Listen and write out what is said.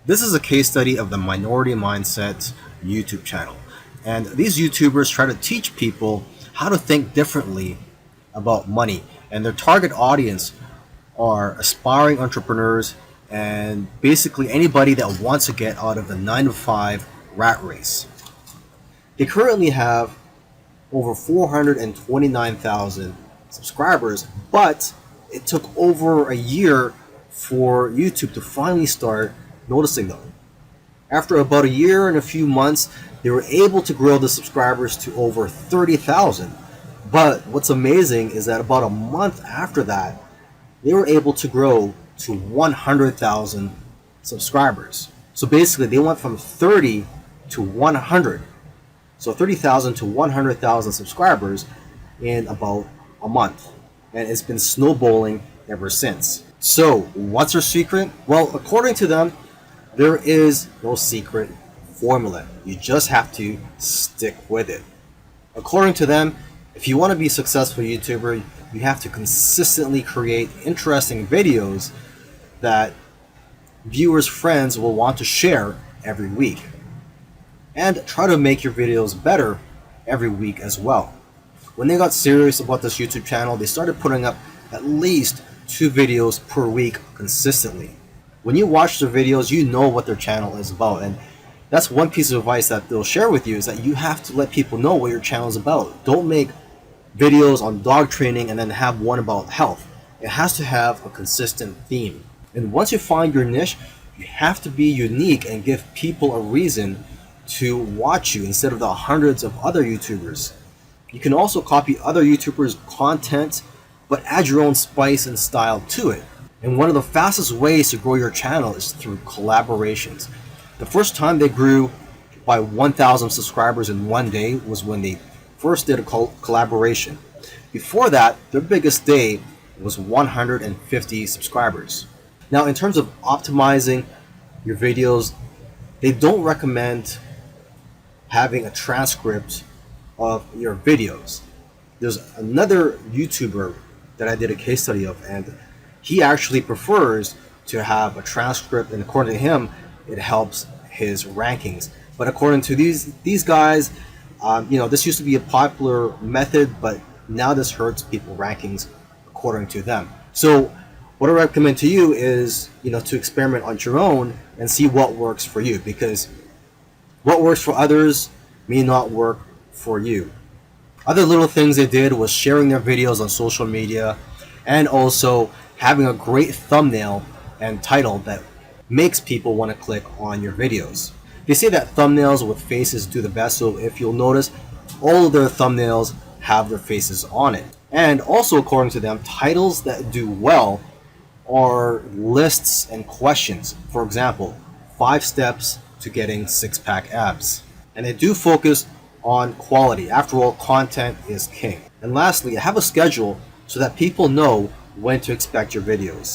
This is a case study of the Minority Mindset YouTube channel. And these YouTubers try to teach people how to think differently about money. And their target audience are aspiring entrepreneurs and basically anybody that wants to get out of the 9-to-5 rat race. They currently have over 429,000 subscribers, but it took over a year for YouTube to finally start noticing them. After about a year and a few months, they were able to grow the subscribers to over 30,000. But what's amazing is that about a month after that, they were able to grow to 100,000 subscribers. So basically, they went from 30 to 100. So 30,000 to 100,000 subscribers in about a month. And it's been snowballing ever since. So what's their secret? Well, according to them, there is no secret formula. You just have to stick with it. According to them, if you want to be a successful YouTuber, you have to consistently create interesting videos that viewers' friends will want to share every week. And try to make your videos better every week as well. When they got serious about this YouTube channel, they started putting up at least 2 videos per week consistently. When you watch their videos, you know what their channel is about, and that's one piece of advice that they'll share with you, is that you have to let people know what your channel is about. Don't make videos on dog training and then have one about health. It has to have a consistent theme. And once you find your niche, you have to be unique and give people a reason to watch you instead of the hundreds of other YouTubers. You can also copy other YouTubers' content, but add your own spice and style to it. And one of the fastest ways to grow your channel is through collaborations. The first time they grew by 1,000 subscribers in one day was when they first did a collaboration. Before that, their biggest day was 150 subscribers. Now, in terms of optimizing your videos, they don't recommend having a transcript of your videos. There's another YouTuber that I did a case study of, and he actually prefers to have a transcript, and according to him, it helps his rankings. But according to these guys, this used to be a popular method, but now this hurts people rankings according to them. So what I recommend to you is, to experiment on your own and see what works for you, because what works for others may not work for you. Other little things they did was sharing their videos on social media and also having a great thumbnail and title that makes people want to click on your videos. They say that thumbnails with faces do the best, so if you'll notice, all of their thumbnails have their faces on it. And also, according to them, titles that do well are lists and questions. For example, 5 steps to getting 6-pack abs. And they do focus on quality. After all, content is king. And lastly, have a schedule so that people know when to expect your videos.